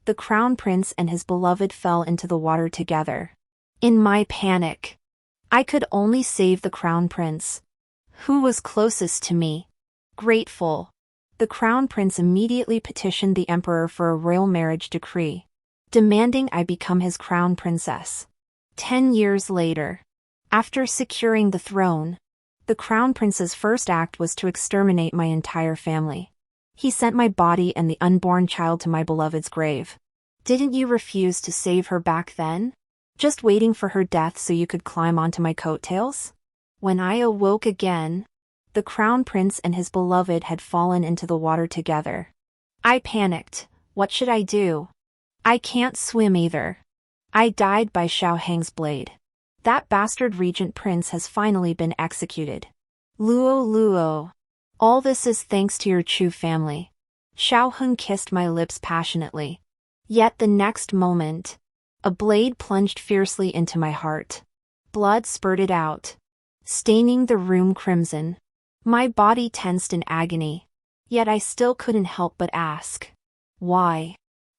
The crown prince and his beloved fell into the water together. In my panic, I could only save the crown prince, who was closest to me. Grateful, the crown prince immediately petitioned the emperor for a royal marriage decree, demanding I become his crown princess. 10 years later, after securing the throne, the crown prince's first act was to exterminate my entire family. He sent my body and the unborn child to my beloved's grave. Didn't you refuse to save her back then? Just waiting for her death so you could climb onto my coattails? When I awoke again, the crown prince and his beloved had fallen into the water together. I panicked. What should I do? I can't swim either. I died by Xiao Hang's blade. That bastard regent prince has finally been executed. Luo Luo. All this is thanks to your Chu family. Xiao Heng kissed my lips passionately. Yet the next moment, a blade plunged fiercely into my heart. Blood spurted out, staining the room crimson. My body tensed in agony. Yet I still couldn't help but ask. Why?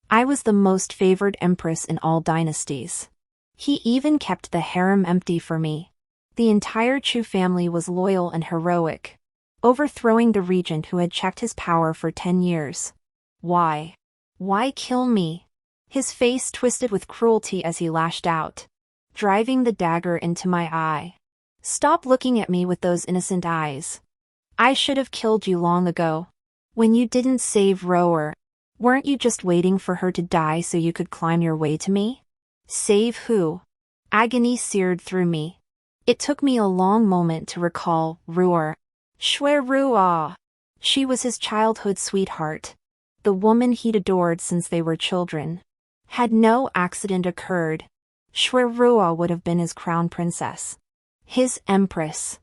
I was the most favored empress in all dynasties. He even kept the harem empty for me. The entire Chu family was loyal and heroic, overthrowing the regent who had checked his power for 10 years. Why? Why kill me? His face twisted with cruelty as he lashed out, driving the dagger into my eye. Stop looking at me with those innocent eyes. I should have killed you long ago. When you didn't save Rower, weren't you just waiting for her to die so you could climb your way to me? Save who? Agony seared through me. It took me a long moment to recall Rower. Shui Rua. She was his childhood sweetheart, the woman he'd adored since they were children. Had no accident occurred, Shui Rua would have been his crown princess, his empress.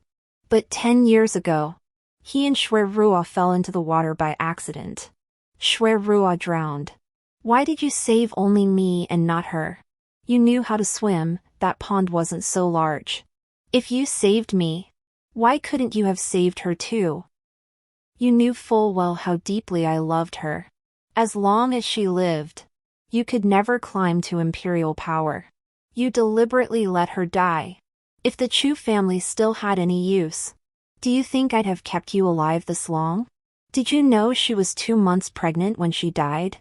But 10 years ago, he and Shui Rua fell into the water by accident. Shui Rua drowned. Why did you save only me and not her? You knew how to swim, that pond wasn't so large. If you saved me, why couldn't you have saved her too? You knew full well how deeply I loved her. As long as she lived, you could never climb to imperial power. You deliberately let her die. If the Chu family still had any use, do you think I'd have kept you alive this long? Did you know she was 2 months pregnant when she died?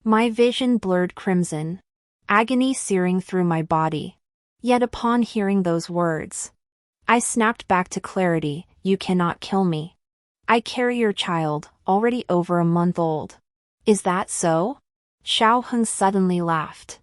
My vision blurred crimson, agony searing through my body. Yet upon hearing those words, I snapped back to clarity. You cannot kill me. I carry your child, already over a month old. Is that so? Xiao Heng suddenly laughed.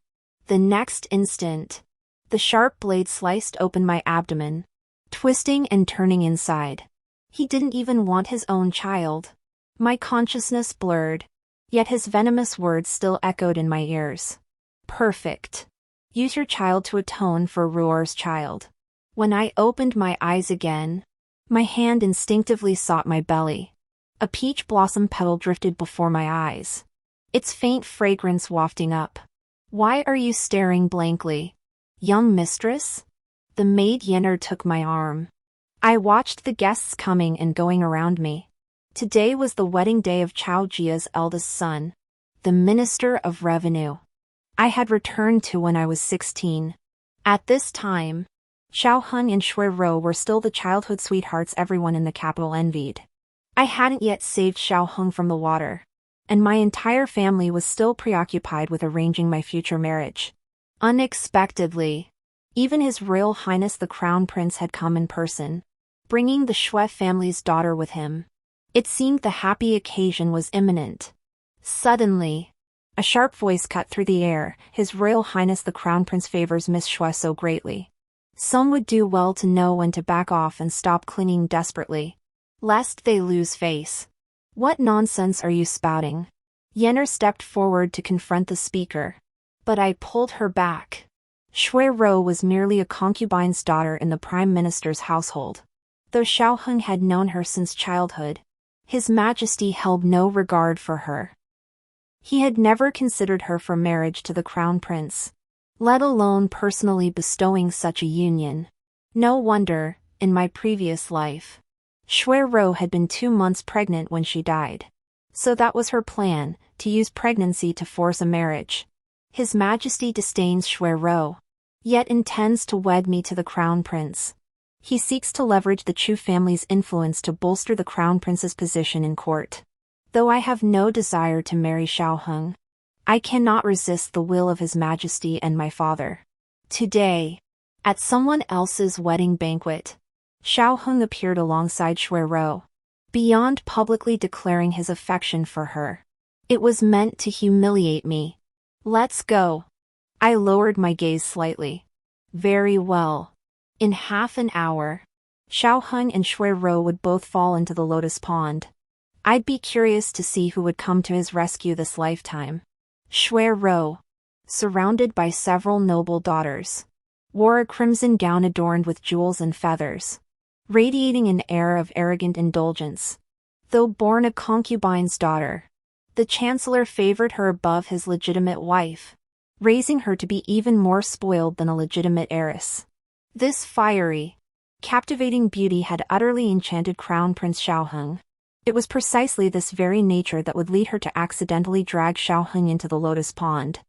The next instant, the sharp blade sliced open my abdomen, twisting and turning inside. He didn't even want his own child. My consciousness blurred, yet his venomous words still echoed in my ears. Perfect. Use your child to atone for Ruor's child. When I opened my eyes again, my hand instinctively sought my belly. A peach blossom petal drifted before my eyes, its faint fragrance wafting up. Why are you staring blankly, young mistress? The maid Yenner took my arm. I watched the guests coming and going around me. Today was the wedding day of Chao Jia's eldest son, the Minister of Revenue. I had returned to when I was 16. At this time, Xiao Heng and Shui Ro were still the childhood sweethearts everyone in the capital envied. I hadn't yet saved Xiao Heng from the water, and my entire family was still preoccupied with arranging my future marriage. Unexpectedly, even His Royal Highness the Crown Prince had come in person, bringing the Shui family's daughter with him. It seemed the happy occasion was imminent. Suddenly, a sharp voice cut through the air. His Royal Highness the Crown Prince favors Miss Shui so greatly. Some would do well to know when to back off and stop clinging desperately, lest they lose face. What nonsense are you spouting? Yenner stepped forward to confront the speaker, but I pulled her back. Shui Ro was merely a concubine's daughter in the Prime Minister's household. Though Xiao Heng had known her since childhood, His Majesty held no regard for her. He had never considered her for marriage to the Crown Prince, let alone personally bestowing such a union. No wonder, in my previous life, Shui Ro had been 2 months pregnant when she died. So that was her plan, to use pregnancy to force a marriage. His Majesty disdains Shui, yet intends to wed me to the crown prince. He seeks to leverage the Chu family's influence to bolster the crown prince's position in court. Though I have no desire to marry Xiaoheng, I cannot resist the will of His Majesty and my father. Today, at someone else's wedding banquet, Xiaoheng appeared alongside Shui, beyond publicly declaring his affection for her. It was meant to humiliate me. Let's go. I lowered my gaze slightly. Very well. In half an hour, Xiaoheng and Shui would both fall into the lotus pond. I'd be curious to see who would come to his rescue this lifetime. Shui, surrounded by several noble daughters, wore a crimson gown adorned with jewels and feathers, radiating an air of arrogant indulgence. Though born a concubine's daughter, the chancellor favored her above his legitimate wife, raising her to be even more spoiled than a legitimate heiress. This fiery, captivating beauty had utterly enchanted Crown Prince Xiaoheng. It was precisely this very nature that would lead her to accidentally drag Xiaoheng into the lotus pond.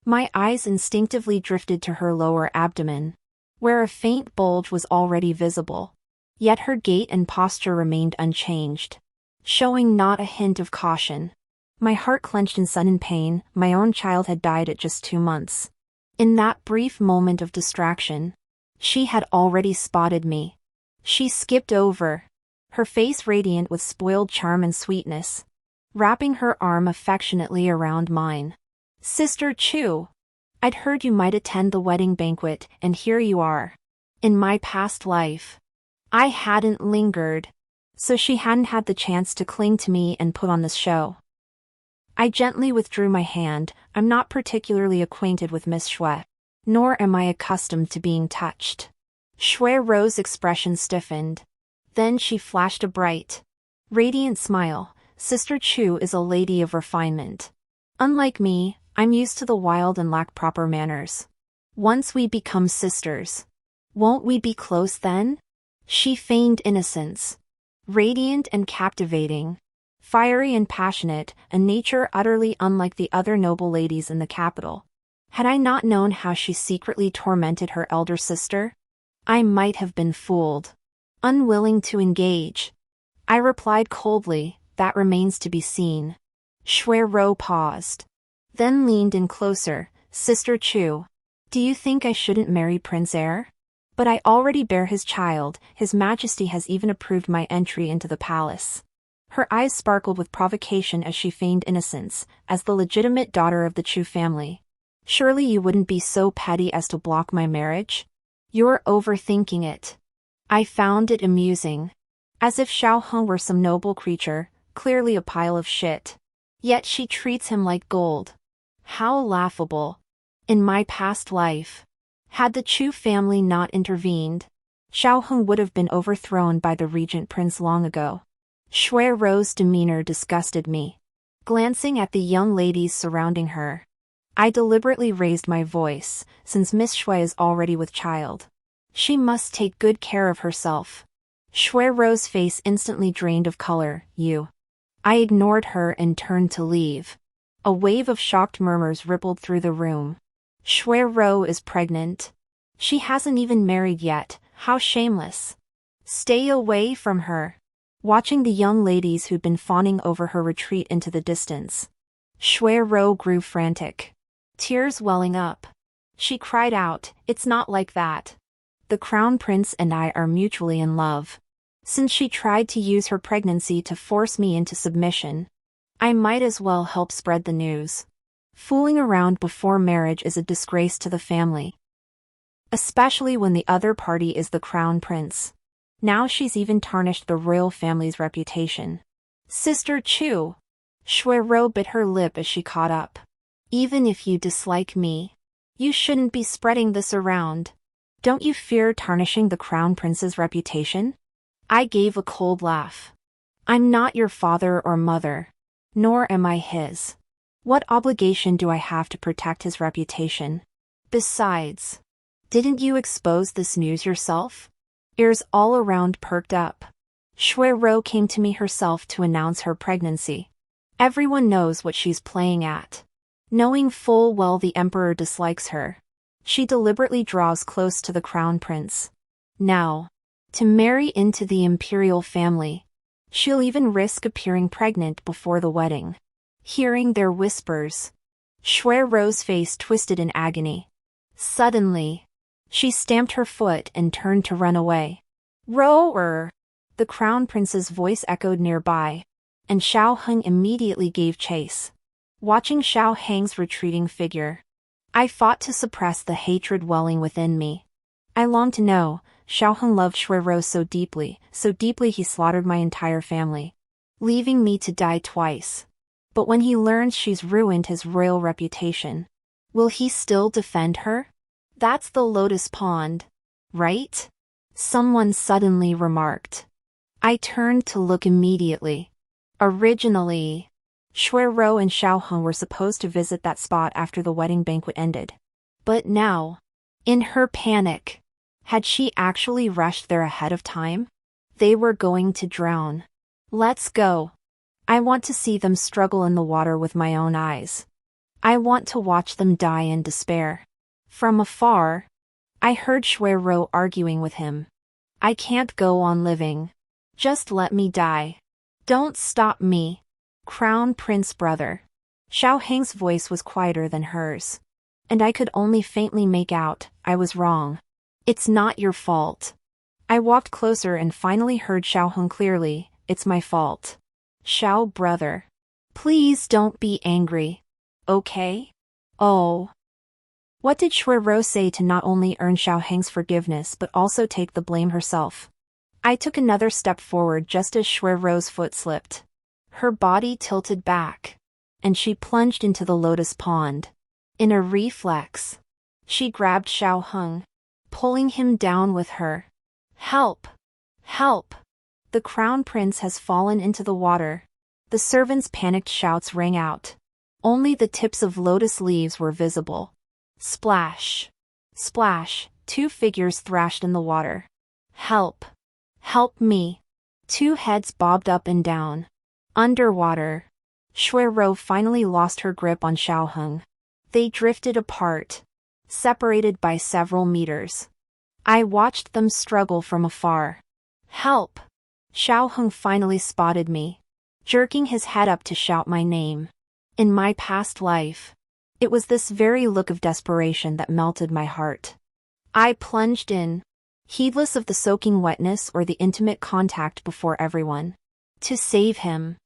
My eyes instinctively drifted to her lower abdomen, where a faint bulge was already visible. Yet her gait and posture remained unchanged, showing not a hint of caution. My heart clenched in sudden pain. My own child had died at just 2 months. In that brief moment of distraction, she had already spotted me. She skipped over, her face radiant with spoiled charm and sweetness, wrapping her arm affectionately around mine. Sister Chu, I'd heard you might attend the wedding banquet, and here you are. In my past life, I hadn't lingered, so she hadn't had the chance to cling to me and put on this show. I gently withdrew my hand. I'm not particularly acquainted with Miss Shui, nor am I accustomed to being touched. Shui's expression stiffened. Then she flashed a bright, radiant smile. Sister Chu is a lady of refinement. Unlike me, I'm used to the wild and lack proper manners. Once we become sisters, won't we be close then? She feigned innocence. Radiant and captivating, fiery and passionate, a nature utterly unlike the other noble ladies in the capital. Had I not known how she secretly tormented her elder sister, I might have been fooled. Unwilling to engage, I replied coldly, that remains to be seen. Shui paused, then leaned in closer. Sister Chu, do you think I shouldn't marry Prince Heir? But I already bear his child. His Majesty has even approved my entry into the palace. Her eyes sparkled with provocation as she feigned innocence. As the legitimate daughter of the Chu family, surely you wouldn't be so petty as to block my marriage? You're overthinking it. I found it amusing. As if Xiaoheng were some noble creature, clearly a pile of shit. Yet she treats him like gold. How laughable. In my past life, had the Chu family not intervened, Xiaoheng would have been overthrown by the regent prince long ago. Shui's demeanor disgusted me. Glancing at the young ladies surrounding her, I deliberately raised my voice. Since Miss Shui is already with child, she must take good care of herself. Shui's face instantly drained of color. You. I ignored her and turned to leave. A wave of shocked murmurs rippled through the room. Shui is pregnant. She hasn't even married yet. How shameless. Stay away from her. Watching the young ladies who'd been fawning over her retreat into the distance, Shui grew frantic. Tears welling up, she cried out, "It's not like that. The crown prince and I are mutually in love. Since she tried to use her pregnancy to force me into submission, I might as well help spread the news. Fooling around before marriage is a disgrace to the family, especially when the other party is the crown prince. Now she's even tarnished the royal family's reputation." Sister Chu. Shui bit her lip as she caught up. Even if you dislike me, you shouldn't be spreading this around. Don't you fear tarnishing the crown prince's reputation? I gave a cold laugh. I'm not your father or mother, nor am I his. What obligation do I have to protect his reputation? Besides, didn't you expose this news yourself? Ears all around perked up. Shui came to me herself to announce her pregnancy. Everyone knows what she's playing at. Knowing full well the emperor dislikes her, she deliberately draws close to the crown prince. Now, to marry into the imperial family, she'll even risk appearing pregnant before the wedding. Hearing their whispers, Shuirou's face twisted in agony. Suddenly, she stamped her foot and turned to run away. "Rower!" The crown prince's voice echoed nearby, and Xiao Heng immediately gave chase. Watching Xiao Heng's retreating figure, I fought to suppress the hatred welling within me. I longed to know, Xiao Heng loved Shuirou so deeply he slaughtered my entire family, leaving me to die twice. But when he learns she's ruined his royal reputation, will he still defend her? That's the lotus pond, right? Someone suddenly remarked. I turned to look immediately. Originally, Shuirou and Xiao Heng were supposed to visit that spot after the wedding banquet ended. But now, in her panic, had she actually rushed there ahead of time? They were going to drown. Let's go. I want to see them struggle in the water with my own eyes. I want to watch them die in despair. From afar, I heard Shuirou arguing with him. I can't go on living. Just let me die. Don't stop me. Crown Prince brother. Xiao Heng's voice was quieter than hers, and I could only faintly make out I was wrong. It's not your fault. I walked closer and finally heard Xiao Heng clearly. It's my fault. Xiao brother. Please don't be angry. Okay? Oh. What did Shuirou say to not only earn Xiao Heng's forgiveness but also take the blame herself? I took another step forward just as Shuirou's foot slipped. Her body tilted back, and she plunged into the lotus pond. In a reflex, she grabbed Xiao Heng, pulling him down with her. Help! Help! The crown prince has fallen into the water. The servants' panicked shouts rang out. Only the tips of lotus leaves were visible. Splash! Splash! Two figures thrashed in the water. Help! Help me! Two heads bobbed up and down. Underwater, Shuirou finally lost her grip on Xiao Heng. They drifted apart, separated by several meters. I watched them struggle from afar. Help! Xiao Heng finally spotted me, jerking his head up to shout my name. In my past life, it was this very look of desperation that melted my heart. I plunged in, heedless of the soaking wetness or the intimate contact before everyone. To save him.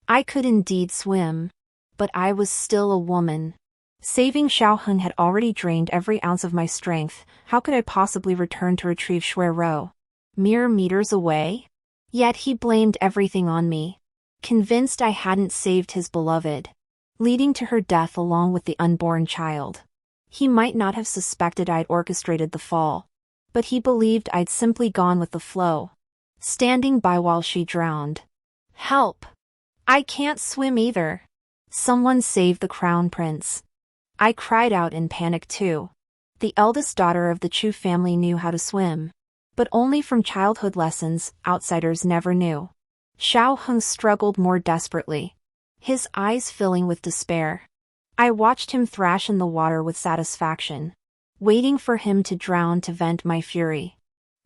I could indeed swim, but I was still a woman. Saving Xiao Heng had already drained every ounce of my strength. How could I possibly return to retrieve Shuirou? Mere meters away? Yet he blamed everything on me, convinced I hadn't saved his beloved, leading to her death along with the unborn child. He might not have suspected I'd orchestrated the fall, but he believed I'd simply gone with the flow, standing by while she drowned. Help! I can't swim either. Someone save the crown prince. I cried out in panic too. The eldest daughter of the Chu family knew how to swim, but only from childhood lessons outsiders never knew. Xiao Heng struggled more desperately, his eyes filling with despair. I watched him thrash in the water with satisfaction, waiting for him to drown to vent my fury.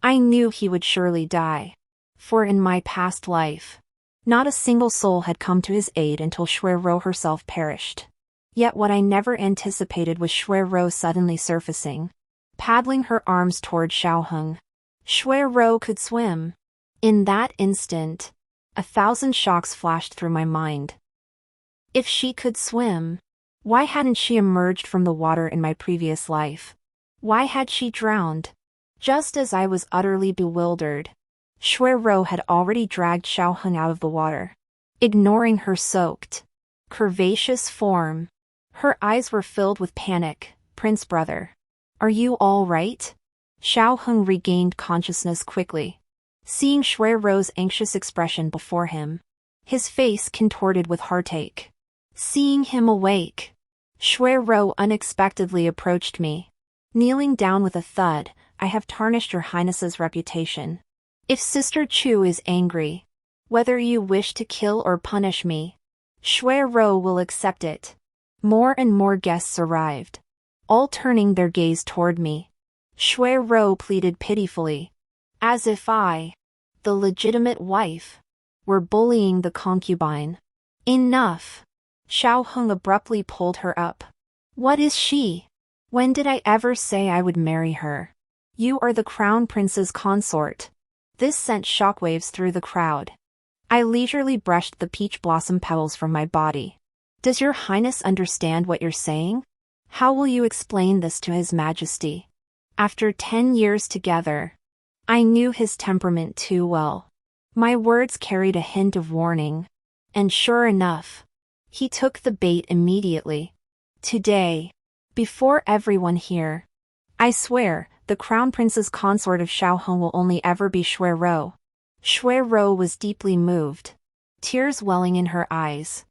I knew he would surely die, for in my past life, not a single soul had come to his aid until Shuirou herself perished. Yet what I never anticipated was Shuirou suddenly surfacing, paddling her arms toward Xiao Heng. Shuirou could swim. In that instant, 1,000 shocks flashed through my mind. If she could swim, why hadn't she emerged from the water in my previous life? Why had she drowned? Just as I was utterly bewildered, Shuirou had already dragged Xiao Heng out of the water, ignoring her soaked, curvaceous form. Her eyes were filled with panic. Prince brother, are you all right? Xiao Heng regained consciousness quickly, seeing Shuirou's anxious expression before him, his face contorted with heartache. Seeing him awake, Shuirou unexpectedly approached me. Kneeling down with a thud, I have tarnished your highness's reputation. If Sister Chu is angry, whether you wish to kill or punish me, Shui Rou will accept it. More and more guests arrived, all turning their gaze toward me. Shui Rou pleaded pitifully, as if I, the legitimate wife, were bullying the concubine. Enough! Xiao Heng abruptly pulled her up. What is she? When did I ever say I would marry her? You are the crown prince's consort. This sent shockwaves through the crowd. I leisurely brushed the peach blossom petals from my body. Does your highness understand what you're saying? How will you explain this to his majesty? After 10 years together, I knew his temperament too well. My words carried a hint of warning. And sure enough, he took the bait immediately. Today, before everyone here, I swear, the crown prince's consort of Xiaoheng will only ever be Shui Rou. Shui Rou was deeply moved, tears welling in her eyes.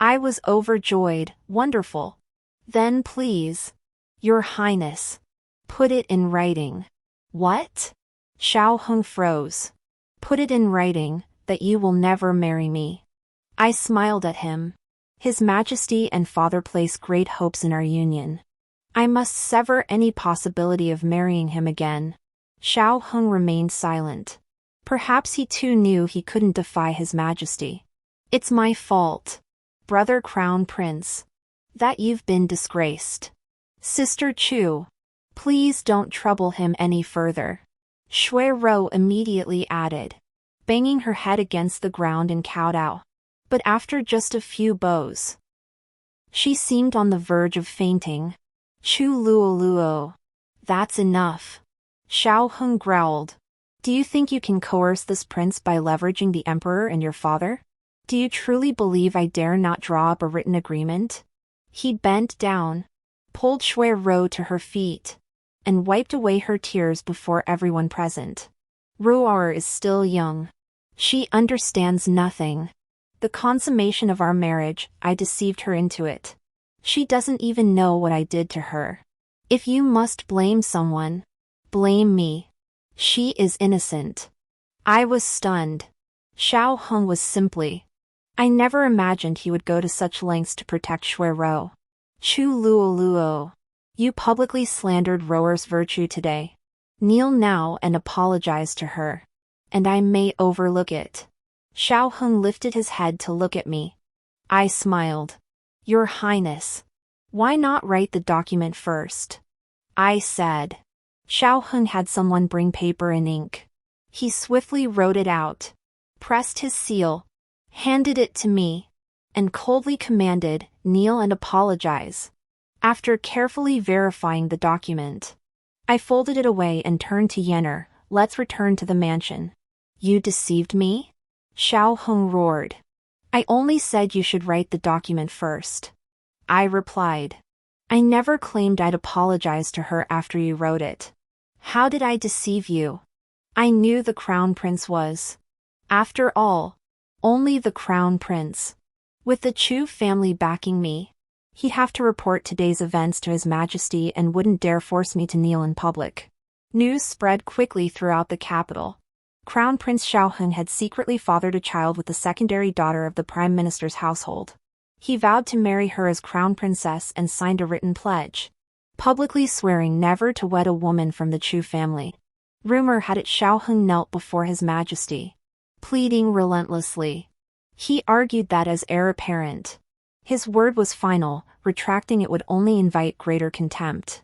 I was overjoyed, wonderful. Then please, your highness, put it in writing. What? Xiaoheng froze. Put it in writing, that you will never marry me. I smiled at him. His Majesty and father place great hopes in our union. I must sever any possibility of marrying him again. Xiaoheng remained silent. Perhaps he too knew he couldn't defy his Majesty. It's my fault, brother Crown Prince, that you've been disgraced. Sister Chu, please don't trouble him any further. Shui Rou immediately added, banging her head against the ground in kowtow. But after just a few bows, she seemed on the verge of fainting. Chu Luo Luo. That's enough. Xiaoheng growled. Do you think you can coerce this prince by leveraging the emperor and your father? Do you truly believe I dare not draw up a written agreement? He bent down, pulled Shui Rou to her feet, and wiped away her tears before everyone present. Ruoer is still young. She understands nothing. The consummation of our marriage, I deceived her into it. She doesn't even know what I did to her. If you must blame someone, blame me. She is innocent. I was stunned. Xiaoheng was simply. I never imagined he would go to such lengths to protect Shui Rou. Chu Luo Luo. You publicly slandered Rower's virtue today. Kneel now and apologize to her. And I may overlook it. Xiaoheng lifted his head to look at me. I smiled. Your Highness. Why not write the document first? I said. Xiaoheng had someone bring paper and ink. He swiftly wrote it out, pressed his seal, handed it to me, and coldly commanded, kneel and apologize. After carefully verifying the document, I folded it away and turned to Yenner. Let's return to the mansion. You deceived me? Xiaoheng roared. I only said you should write the document first. I replied. I never claimed I'd apologize to her after you wrote it. How did I deceive you? I knew the crown prince was. After all, only the crown prince. With the Chu family backing me, he'd have to report today's events to his majesty and wouldn't dare force me to kneel in public. News spread quickly throughout the capital. Crown Prince Xiaoheng had secretly fathered a child with the secondary daughter of the prime minister's household. He vowed to marry her as crown princess and signed a written pledge, publicly swearing never to wed a woman from the Chu family. Rumor had it Xiaoheng knelt before his majesty, pleading relentlessly. He argued that as heir apparent, his word was final, retracting it would only invite greater contempt.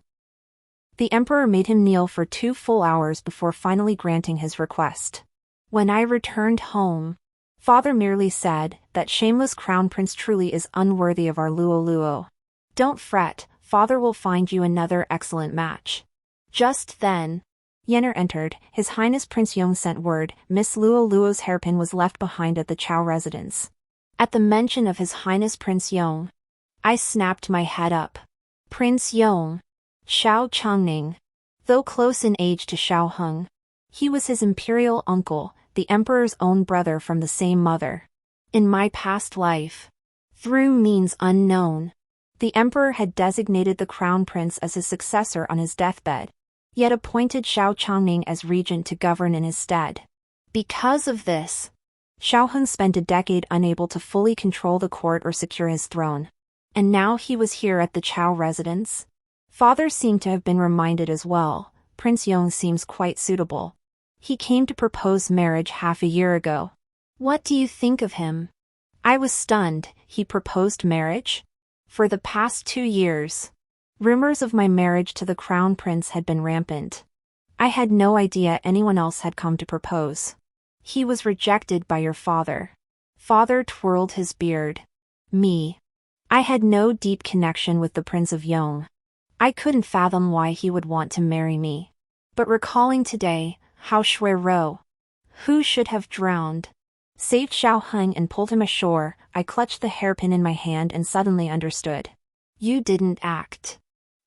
The emperor made him kneel for 2 full hours before finally granting his request. When I returned home, father merely said, that shameless crown prince truly is unworthy of our Luo Luo. Don't fret, father will find you another excellent match. Just then, Yenner entered. His Highness Prince Yong sent word, Miss Luo Luo's hairpin was left behind at the Chao residence. At the mention of His Highness Prince Yong, I snapped my head up. Prince Yong. Xiao Changning. Though close in age to Xiaoheng, he was his imperial uncle, the emperor's own brother from the same mother. In my past life, through means unknown, the emperor had designated the crown prince as his successor on his deathbed, yet appointed Xiao Changning as regent to govern in his stead. Because of this, Xiao Heng spent a decade unable to fully control the court or secure his throne. And now he was here at the Chao residence? Father seemed to have been reminded as well. Prince Yong seems quite suitable. He came to propose marriage half a year ago. What do you think of him? I was stunned. He proposed marriage? For the past 2 years, rumors of my marriage to the crown prince had been rampant. I had no idea anyone else had come to propose. He was rejected by your father. Father twirled his beard. Me. I had no deep connection with the Prince of Yong. I couldn't fathom why he would want to marry me. But recalling today, how Shui Rou, who should have drowned, saved Xiao Heng and pulled him ashore, I clutched the hairpin in my hand and suddenly understood. You didn't act.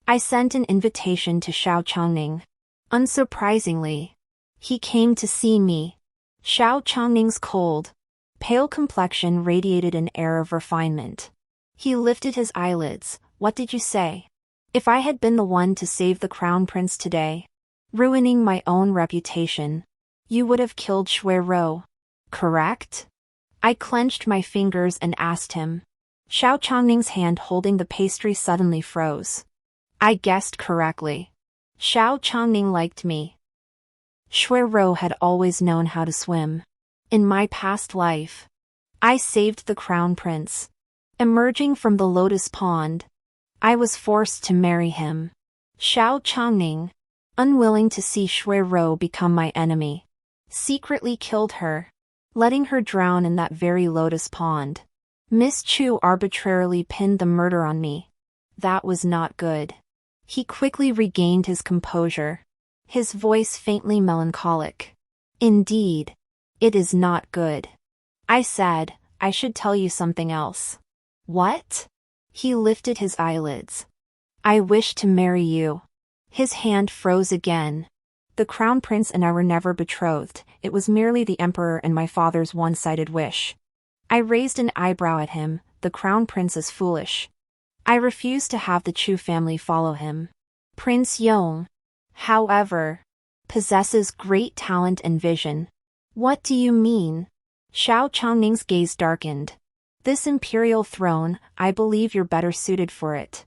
I sent an invitation to Xiao Changning. Unsurprisingly, he came to see me. Xiao Changning's cold, pale complexion radiated an air of refinement. He lifted his eyelids. What did you say? If I had been the one to save the crown prince today, ruining my own reputation, you would have killed Shui Rou, correct? I clenched my fingers and asked him. Xiao Changning's hand holding the pastry suddenly froze. I guessed correctly. Xiao Changning liked me. Shui Rou had always known how to swim. In my past life, I saved the crown prince. Emerging from the lotus pond, I was forced to marry him. Xiao Changning, unwilling to see Shui Rou become my enemy, secretly killed her, letting her drown in that very lotus pond. Miss Chu arbitrarily pinned the murder on me. That was not good. He quickly regained his composure, his voice faintly melancholic. Indeed, it is not good. I said, I should tell you something else. What? He lifted his eyelids. I wish to marry you. His hand froze again. The crown prince and I were never betrothed, it was merely the emperor and my father's one-sided wish. I raised an eyebrow at him. The crown prince is foolish. I refuse to have the Chu family follow him. Prince Yong, however, possesses great talent and vision. What do you mean? Xiao Changning's gaze darkened. This imperial throne, I believe you're better suited for it.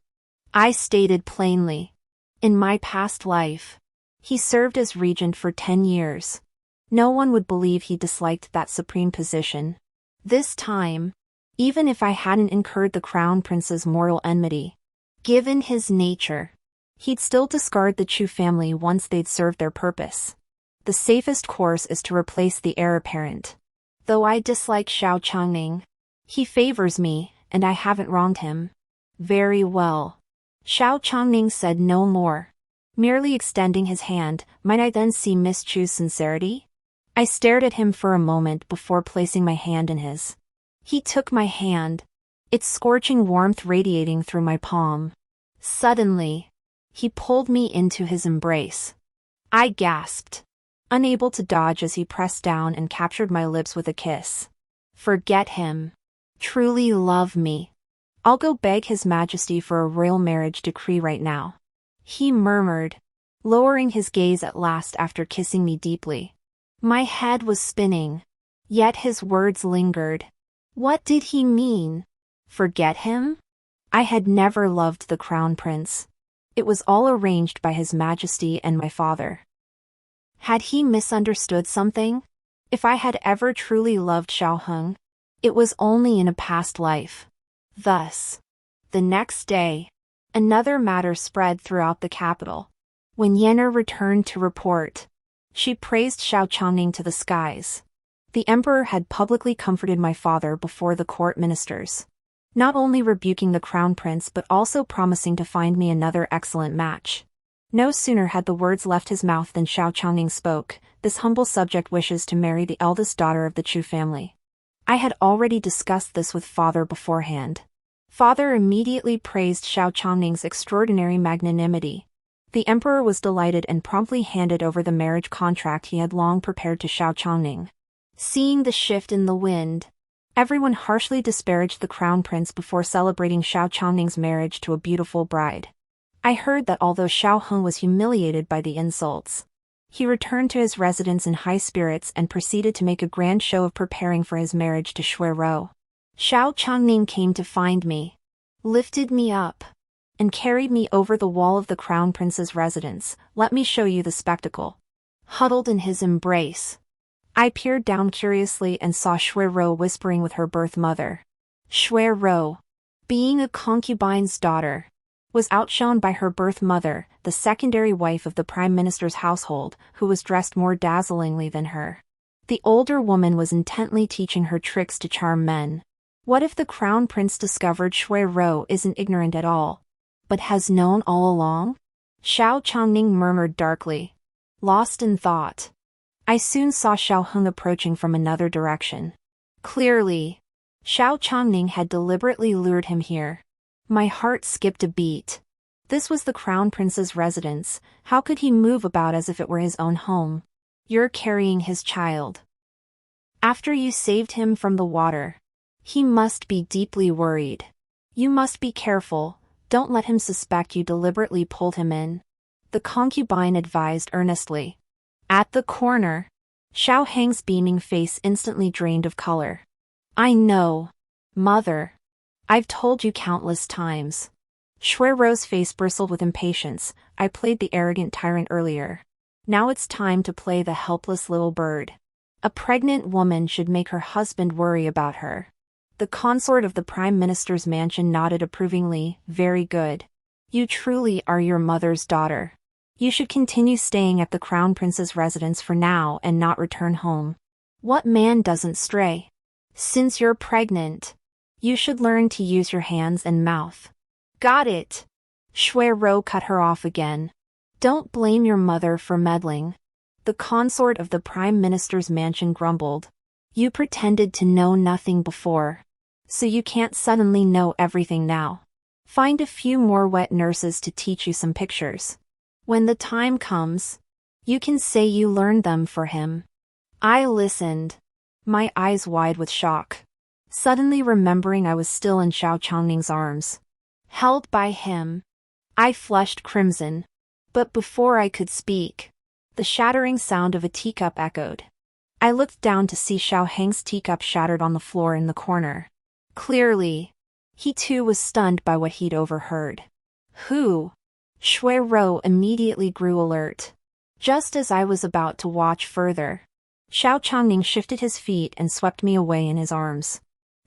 I stated plainly. In my past life, he served as regent for 10 years. No one would believe he disliked that supreme position. This time, even if I hadn't incurred the crown prince's mortal enmity, given his nature, he'd still discard the Chu family once they'd served their purpose. The safest course is to replace the heir apparent. Though I dislike Xiao Changning, he favors me, and I haven't wronged him. Very well. Xiao Changning said no more, merely extending his hand. Might I then see Miss Chu's sincerity? I stared at him for a moment before placing my hand in his. He took my hand, its scorching warmth radiating through my palm. Suddenly, he pulled me into his embrace. I gasped, unable to dodge as he pressed down and captured my lips with a kiss. Forget him. Truly love me. I'll go beg His Majesty for a royal marriage decree right now. He murmured, lowering his gaze at last after kissing me deeply. My head was spinning, yet his words lingered. What did he mean? Forget him? I had never loved the crown prince. It was all arranged by His Majesty and my father. Had he misunderstood something? If I had ever truly loved Xiao Heng, it was only in a past life. Thus, the next day, another matter spread throughout the capital. When Yen'er returned to report, she praised Xiao Changning to the skies. The emperor had publicly comforted my father before the court ministers, not only rebuking the crown prince but also promising to find me another excellent match. No sooner had the words left his mouth than Xiao Changning spoke. This humble subject wishes to marry the eldest daughter of the Chu family. I had already discussed this with father beforehand. Father immediately praised Xiao Changning's extraordinary magnanimity. The emperor was delighted and promptly handed over the marriage contract he had long prepared to Xiao Changning. Seeing the shift in the wind, everyone harshly disparaged the crown prince before celebrating Xiao Changning's marriage to a beautiful bride. I heard that although Xiao Heng was humiliated by the insults, He returned to his residence in high spirits and proceeded to make a grand show of preparing for his marriage to Shui Rou. Xiao Changning came to find me, lifted me up, and carried me over the wall of the crown prince's residence. Let me show you the spectacle. Huddled in his embrace, I peered down curiously and saw Shui Rou whispering with her birth mother. Shui Rou, being a concubine's daughter, was outshone by her birth mother, the secondary wife of the prime minister's household, who was dressed more dazzlingly than her. The older woman was intently teaching her tricks to charm men. What if the crown prince discovered Shui Rou isn't ignorant at all, but has known all along? Xiao Changning murmured darkly, lost in thought. I soon saw Xiao Heng approaching from another direction. Clearly, Xiao Changning had deliberately lured him here. My heart skipped a beat. This was the crown prince's residence. How could he move about as if it were his own home? You're carrying his child. After you saved him from the water, he must be deeply worried. You must be careful. Don't let him suspect you deliberately pulled him in, the concubine advised earnestly. At the corner, Xiao Heng's beaming face instantly drained of color. I know, mother. I've told you countless times. Shui Rou's face bristled with impatience. I played the arrogant tyrant earlier. Now it's time to play the helpless little bird. A pregnant woman should make her husband worry about her. The consort of the prime minister's mansion nodded approvingly. Very good. You truly are your mother's daughter. You should continue staying at the crown prince's residence for now and not return home. What man doesn't stray? Since you're pregnant, you should learn to use your hands and mouth. Got it. Shui Rou cut her off again. Don't blame your mother for meddling. The consort of the prime minister's mansion grumbled. You pretended to know nothing before, so you can't suddenly know everything now. Find a few more wet nurses to teach you some pictures. When the time comes, you can say you learned them for him. I listened, my eyes wide with shock, suddenly remembering I was still in Xiao Changning's arms, held by him. I flushed crimson, but before I could speak, the shattering sound of a teacup echoed. I looked down to see Xiao Heng's teacup shattered on the floor in the corner. Clearly, he too was stunned by what he'd overheard. Who? Shui Rou immediately grew alert. Just as I was about to watch further, Xiao Changning shifted his feet and swept me away in his arms.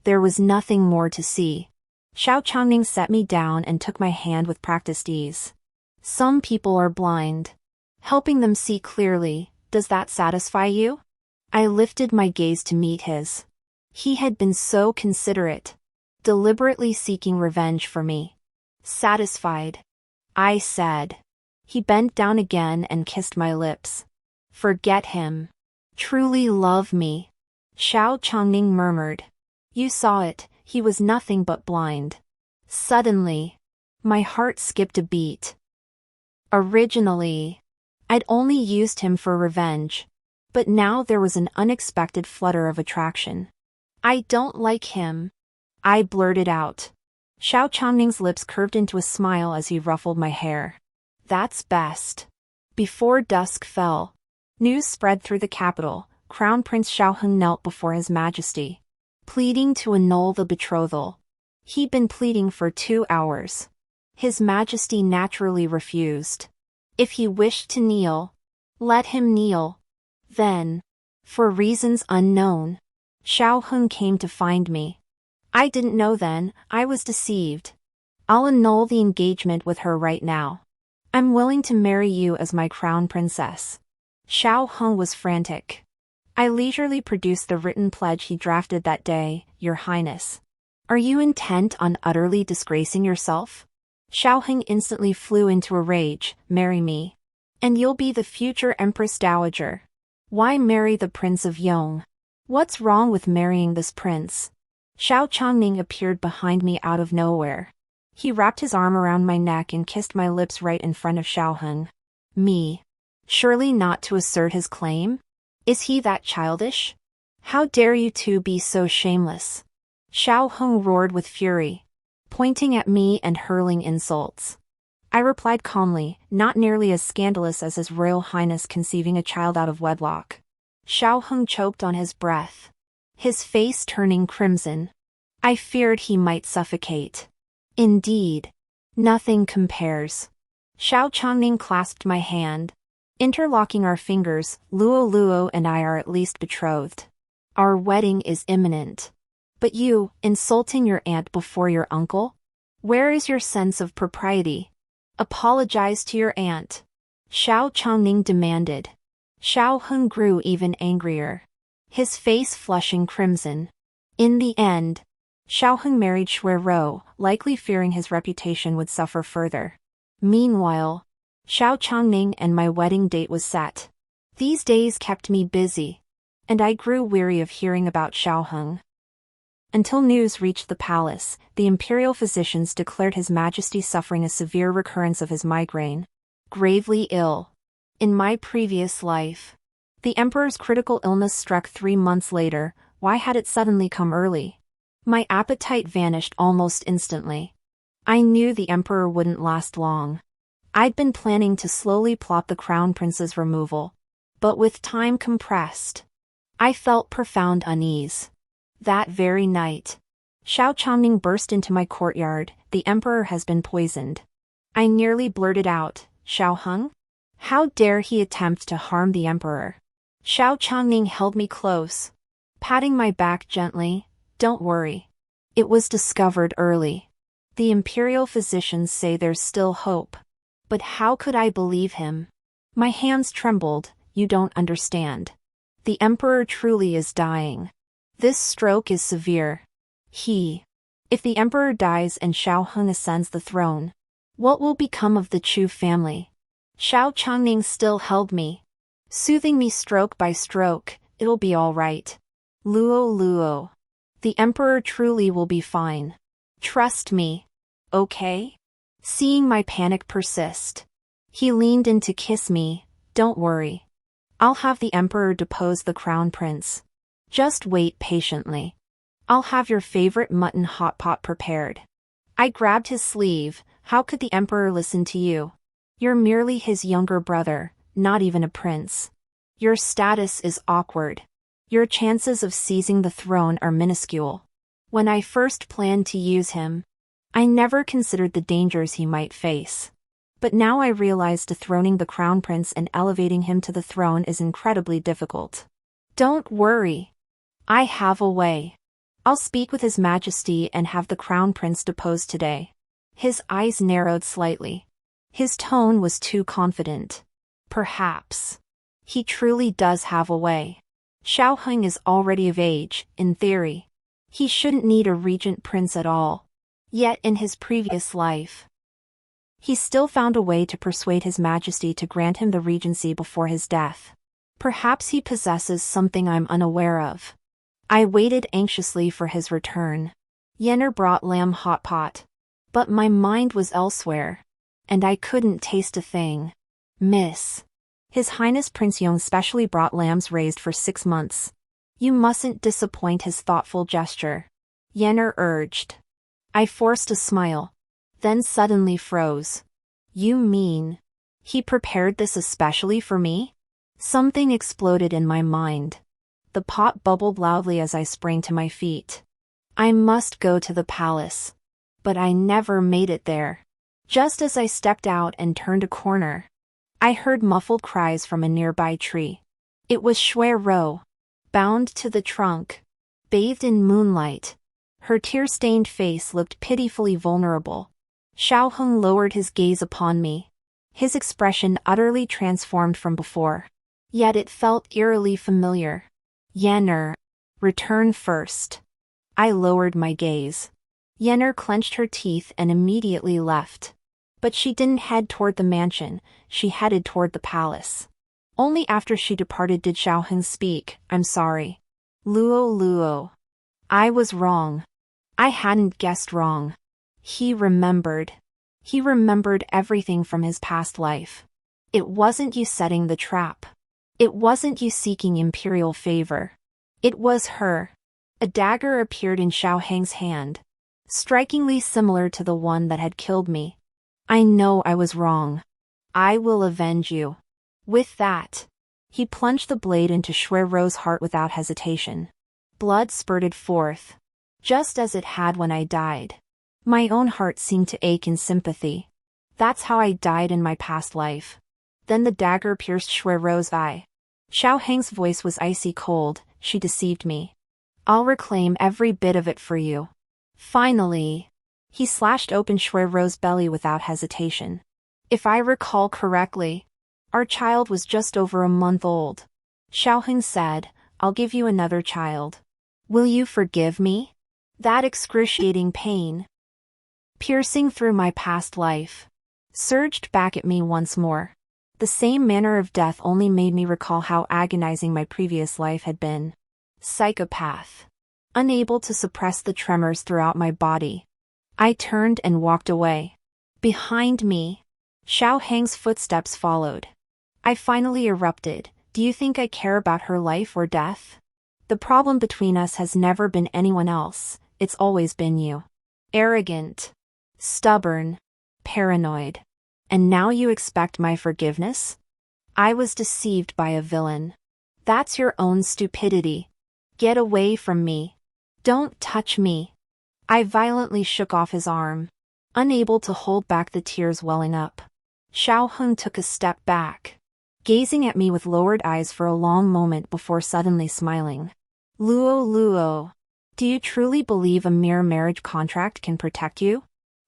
There was nothing more to see. Xiao Changning set me down and took my hand with practiced ease. Some people are blind. Helping them see clearly, does that satisfy you? I lifted my gaze to meet his. He had been so considerate, deliberately seeking revenge for me. Satisfied, I said. He bent down again and kissed my lips. Forget him. Truly love me. Xiao Changning murmured. You saw it, he was nothing but blind. Suddenly, my heart skipped a beat. Originally, I'd only used him for revenge, but now there was an unexpected flutter of attraction. I don't like him, I blurted out. Xiao Changning's lips curved into a smile as he ruffled my hair. That's best. Before dusk fell, news spread through the capital. Crown Prince Xiao Heng knelt before His Majesty, pleading to annul the betrothal. He'd been pleading for 2 hours. His Majesty naturally refused. If he wished to kneel, let him kneel. Then, for reasons unknown, Xiao Heng came to find me. I didn't know then, I was deceived. I'll annul the engagement with her right now. I'm willing to marry you as my crown princess. Xiao Heng was frantic. I leisurely produced the written pledge he drafted that day. Your Highness, are you intent on utterly disgracing yourself? Xiao Heng instantly flew into a rage. Marry me, and you'll be the future Empress Dowager. Why marry the Prince of Yong? What's wrong with marrying this prince? Xiao Changning appeared behind me out of nowhere. He wrapped his arm around my neck and kissed my lips right in front of Xiao Heng. Me? Surely not to assert his claim? Is he that childish? How dare you two be so shameless? Xiao Heng roared with fury, pointing at me and hurling insults. I replied calmly, not nearly as scandalous as His Royal Highness conceiving a child out of wedlock. Xiao Heng choked on his breath, his face turning crimson. I feared he might suffocate. Indeed. Nothing compares. Xiao Changning clasped my hand. Interlocking our fingers, Luo Luo and I are at least betrothed. Our wedding is imminent. But you, insulting your aunt before your uncle? Where is your sense of propriety? Apologize to your aunt. Xiao Changning demanded. Xiao Heng grew even angrier, his face flushing crimson. In the end, Xiao Heng married Shui Rou, likely fearing his reputation would suffer further. Meanwhile, Xiao Changning and my wedding date was set. These days kept me busy, and I grew weary of hearing about Xiao Heng. Until news reached the palace, the imperial physicians declared His Majesty suffering a severe recurrence of his migraine. Gravely ill. In my previous life, the emperor's critical illness struck 3 months later. Why had it suddenly come early? My appetite vanished almost instantly. I knew the emperor wouldn't last long. I'd been planning to slowly plot the crown prince's removal. But with time compressed, I felt profound unease. That very night, Xiao Changning burst into my courtyard. The emperor has been poisoned. I nearly blurted out, Xiao Heng? How dare he attempt to harm the emperor? Xiao Changning held me close, patting my back gently. Don't worry. It was discovered early. The imperial physicians say there's still hope. But how could I believe him? My hands trembled. You don't understand. The emperor truly is dying. This stroke is severe. If the emperor dies and Xiao Heng ascends the throne, what will become of the Chu family? Xiao Changning still held me, soothing me stroke by stroke. It'll be all right. Luo Luo. The emperor truly will be fine. Trust me. Okay? Seeing my panic persist, he leaned in to kiss me. Don't worry. I'll have the emperor depose the crown prince. Just wait patiently. I'll have your favorite mutton hot pot prepared. I grabbed his sleeve. How could the emperor listen to you? You're merely his younger brother, not even a prince. Your status is awkward. Your chances of seizing the throne are minuscule. When I first planned to use him, I never considered the dangers he might face. But now I realize dethroning the crown prince and elevating him to the throne is incredibly difficult. Don't worry. I have a way. I'll speak with His Majesty and have the crown prince deposed today. His eyes narrowed slightly. His tone was too confident. Perhaps. He truly does have a way. Xiao Heng is already of age, in theory. He shouldn't need a regent prince at all. Yet in his previous life, he still found a way to persuade His Majesty to grant him the regency before his death. Perhaps he possesses something I'm unaware of. I waited anxiously for his return. Yenner brought lamb hot pot. But my mind was elsewhere, and I couldn't taste a thing. Miss. His Highness Prince Yong specially brought lambs raised for 6 months. You mustn't disappoint his thoughtful gesture. Yenner urged. I forced a smile, then suddenly froze. You mean, he prepared this especially for me? Something exploded in my mind. The pot bubbled loudly as I sprang to my feet. I must go to the palace. But I never made it there. Just as I stepped out and turned a corner, I heard muffled cries from a nearby tree. It was Shui Rou, bound to the trunk, bathed in moonlight. Her tear-stained face looked pitifully vulnerable. Xiao Heng lowered his gaze upon me, his expression utterly transformed from before. Yet it felt eerily familiar. Yenner, return first. I lowered my gaze. Yenner clenched her teeth and immediately left. But she didn't head toward the mansion, she headed toward the palace. Only after she departed did Xiao Heng speak. I'm sorry. Luo Luo. I was wrong. I hadn't guessed wrong. He remembered. He remembered everything from his past life. It wasn't you setting the trap. It wasn't you seeking imperial favor. It was her. A dagger appeared in Xiao Heng's hand, strikingly similar to the one that had killed me. I know I was wrong. I will avenge you. With that, he plunged the blade into Shuirou's heart without hesitation. Blood spurted forth, just as it had when I died. My own heart seemed to ache in sympathy. That's how I died in my past life. Then the dagger pierced Shuirou's eye. Xiao Heng's voice was icy cold. She deceived me. I'll reclaim every bit of it for you. Finally, he slashed open Shuirou's belly without hesitation. If I recall correctly, our child was just over a month old. Xiao Heng said, I'll give you another child. Will you forgive me? That excruciating pain, piercing through my past life, surged back at me once more. The same manner of death only made me recall how agonizing my previous life had been. Psychopath. Unable to suppress the tremors throughout my body, I turned and walked away. Behind me, Xiao Heng's footsteps followed. I finally erupted. Do you think I care about her life or death? The problem between us has never been anyone else, it's always been you. Arrogant, stubborn, paranoid. And now you expect my forgiveness? I was deceived by a villain. That's your own stupidity. Get away from me. Don't touch me. I violently shook off his arm, unable to hold back the tears welling up. Xiao Heng took a step back, gazing at me with lowered eyes for a long moment before suddenly smiling. Luo, do you truly believe a mere marriage contract can protect you?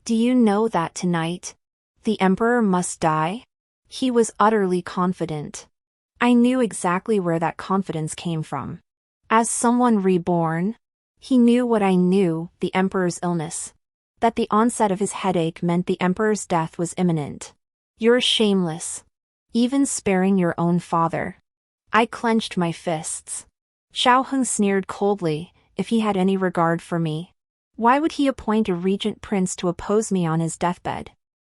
Do you know that tonight, the emperor must die? He was utterly confident. I knew exactly where that confidence came from. As someone reborn, he knew what I knew, the emperor's illness. That the onset of his headache meant the emperor's death was imminent. You're shameless. Even sparing your own father. I clenched my fists. Xiao Heng sneered coldly. If he had any regard for me, why would he appoint a regent prince to oppose me on his deathbed?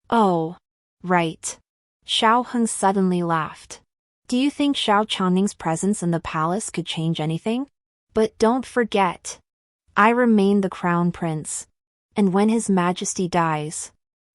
Oh, right. Xiao Heng suddenly laughed. Do you think Xiao Changning's presence in the palace could change anything? But don't forget, I remain the crown prince. And when his majesty dies,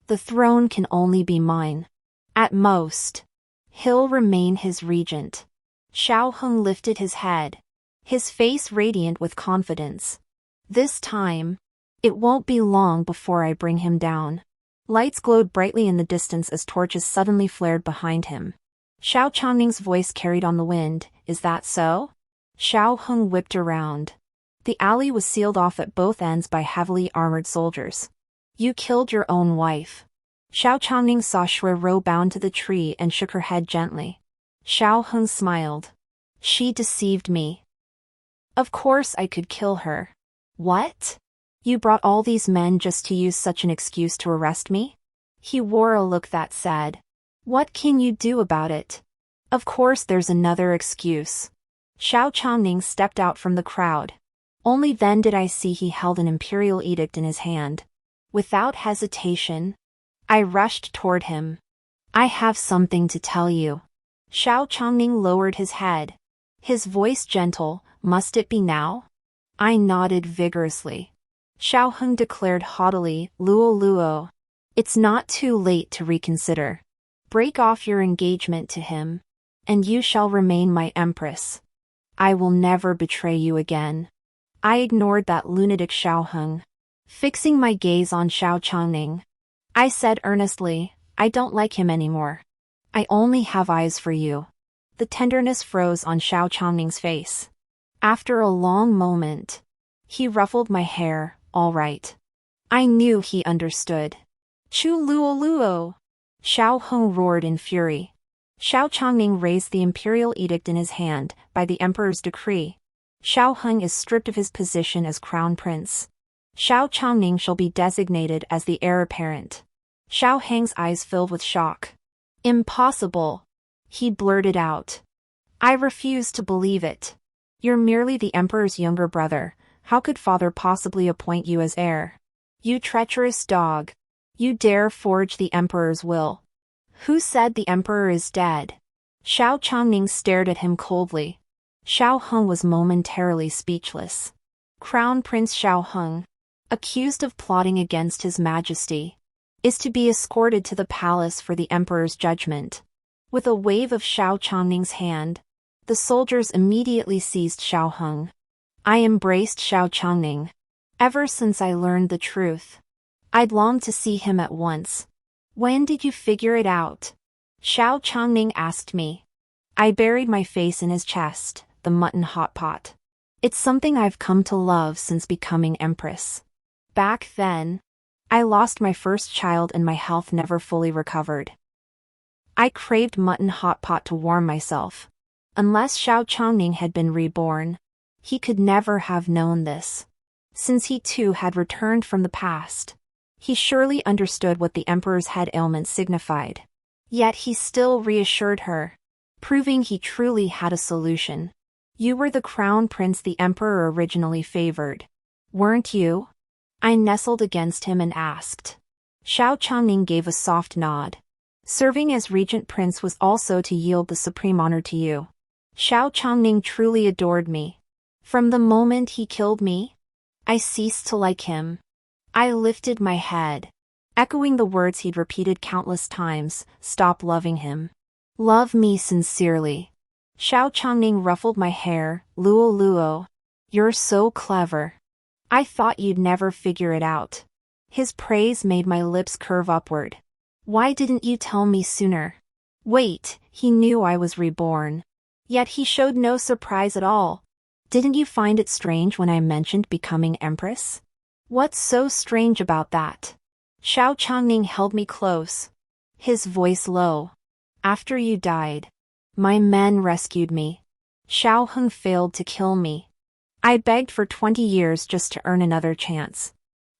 the throne can only be mine. At most, he'll remain his regent. Xiao Heng lifted his head, his face radiant with confidence. This time, it won't be long before I bring him down. Lights glowed brightly in the distance as torches suddenly flared behind him. Xiao Changning's voice carried on the wind. Is that so? Xiao Heng whipped around. The alley was sealed off at both ends by heavily armored soldiers. You killed your own wife. Xiao Changning saw Shuirou bound to the tree and shook her head gently. Xiao Heng smiled. She deceived me. Of course I could kill her. What? You brought all these men just to use such an excuse to arrest me? He wore a look that said, what can you do about it? Of course there's another excuse. Xiao Changning stepped out from the crowd. Only then did I see he held an imperial edict in his hand. Without hesitation, I rushed toward him. I have something to tell you. Xiao Changning lowered his head, his voice gentle. Must it be now? I nodded vigorously. Xiao Heng declared haughtily, Luo, it's not too late to reconsider. Break off your engagement to him, and you shall remain my empress. I will never betray you again. I ignored that lunatic Xiao Heng, fixing my gaze on Xiao Changning. I said earnestly, I don't like him anymore. I only have eyes for you. The tenderness froze on Xiao Changning's face. After a long moment, he ruffled my hair. All right. I knew he understood. Chu Luo. Xiao Heng roared in fury. Xiao Changning raised the imperial edict in his hand. By the emperor's decree, Xiao Heng is stripped of his position as crown prince. Xiao Changning shall be designated as the heir apparent. Xiao Heng's eyes filled with shock. Impossible, he blurted out. I refuse to believe it. You're merely the emperor's younger brother. How could father possibly appoint you as heir? You treacherous dog. You dare forge the emperor's will. Who said the emperor is dead? Xiao Changning stared at him coldly. Xiao Heng was momentarily speechless. Crown Prince Xiao Heng, accused of plotting against his majesty. is to be escorted to the palace for the emperor's judgment. With a wave of Xiao Chongning's hand, the soldiers immediately seized Xiao Heng. I embraced Xiao Chongning. Ever since I learned the truth, I'd longed to see him at once. When did you figure it out? Xiao Chongning asked me. I buried my face in his chest, the mutton hot pot. It's something I've come to love since becoming empress. Back then, I lost my first child and my health never fully recovered. I craved mutton hot pot to warm myself. Unless Xiao Chongning had been reborn, he could never have known this. Since he too had returned from the past, he surely understood what the emperor's head ailment signified. Yet he still reassured her, proving he truly had a solution. You were the crown prince the emperor originally favored, weren't you? I nestled against him and asked. Xiao Chongning gave a soft nod. Serving as regent prince was also to yield the supreme honor to you. Xiao Chongning truly adored me. From the moment he killed me, I ceased to like him. I lifted my head, echoing the words he'd repeated countless times, stop loving him. Love me sincerely. Xiao Chongning ruffled my hair, Luo Luo. You're so clever. I thought you'd never figure it out. His praise made my lips curve upward. Why didn't you tell me sooner? Wait, he knew I was reborn. Yet he showed no surprise at all. Didn't you find it strange when I mentioned becoming empress? What's so strange about that? Xiao Chongning held me close, his voice low. After you died, my men rescued me. Xiao Heng failed to kill me. I begged for 20 years just to earn another chance.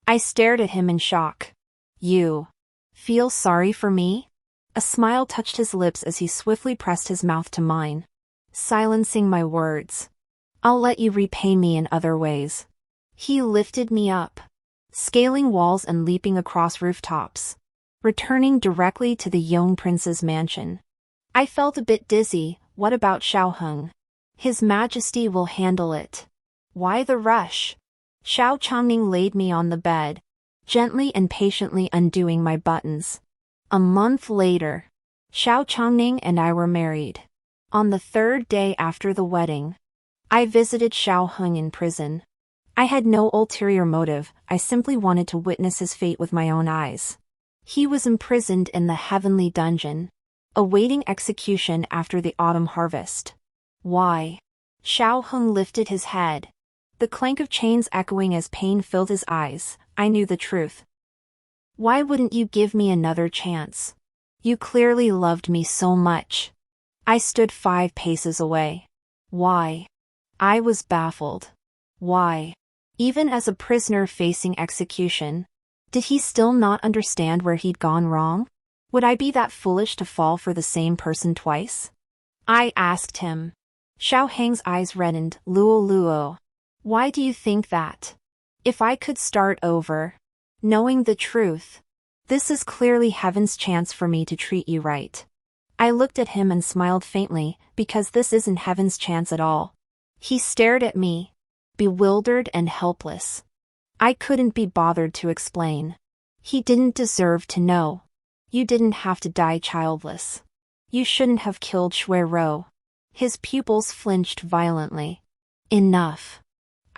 I stared at him in shock. You feel sorry for me? A smile touched his lips as he swiftly pressed his mouth to mine, silencing my words. I'll let you repay me in other ways. He lifted me up, scaling walls and leaping across rooftops, returning directly to the young prince's mansion. I felt a bit dizzy. What about Xiao Heng? His Majesty will handle it. Why the rush? Xiao Chongning laid me on the bed, gently and patiently undoing my buttons. A month later, Xiao Chongning and I were married. On the third day after the wedding, I visited Xiao Heng in prison. I had no ulterior motive, I simply wanted to witness his fate with my own eyes. He was imprisoned in the heavenly dungeon, awaiting execution after the autumn harvest. Why? Xiao Heng lifted his head, the clank of chains echoing as pain filled his eyes. I knew the truth. Why wouldn't you give me another chance? You clearly loved me so much. I stood 5 paces away. Why? I was baffled. Why? Even as a prisoner facing execution, did he still not understand where he'd gone wrong? Would I be that foolish to fall for the same person twice? I asked him. Xiao Heng's eyes reddened. Luo Luo. Why do you think that? If I could start over, knowing the truth, this is clearly heaven's chance for me to treat you right. I looked at him and smiled faintly, because this isn't heaven's chance at all. He stared at me, bewildered and helpless. I couldn't be bothered to explain. He didn't deserve to know. You didn't have to die childless. You shouldn't have killed Shui Rou. His pupils flinched violently. Enough.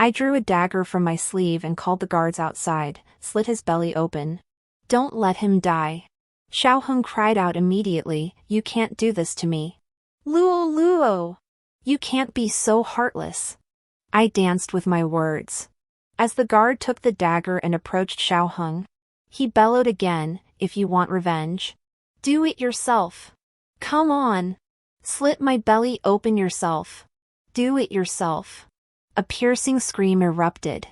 I drew a dagger from my sleeve and called the guards outside, slit his belly open. Don't let him die. Xiao Heng cried out immediately, you can't do this to me. Luo Luo! You can't be so heartless. I danced with my words. As the guard took the dagger and approached Xiao Heng, he bellowed again, if you want revenge, do it yourself. Come on. Slit my belly open yourself. Do it yourself. A piercing scream erupted.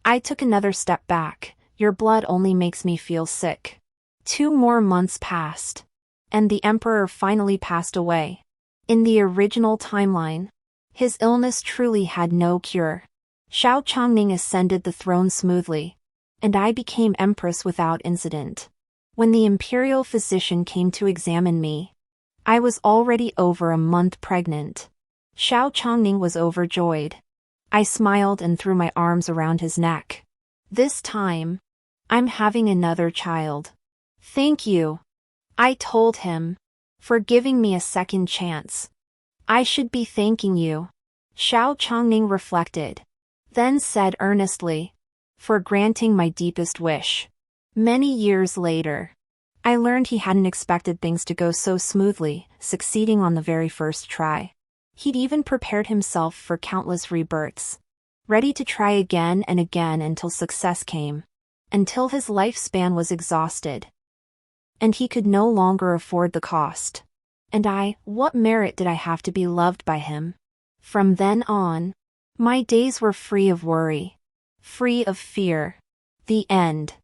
I took another step back. Your blood only makes me feel sick. 2 more months passed, and the emperor finally passed away. In the original timeline, his illness truly had no cure. Xiao Chongning ascended the throne smoothly, and I became empress without incident. When the imperial physician came to examine me, I was already over a month pregnant. Xiao Chongning was overjoyed. I smiled and threw my arms around his neck. This time, I'm having another child. Thank you, I told him, for giving me a second chance. I should be thanking you. Xiao Chongning reflected, then said earnestly, for granting my deepest wish. Many years later, I learned he hadn't expected things to go so smoothly, succeeding on the very first try. He'd even prepared himself for countless rebirths, ready to try again and again until success came, until his lifespan was exhausted, and he could no longer afford the cost. And what merit did I have to be loved by him? From then on, my days were free of worry, free of fear. The end.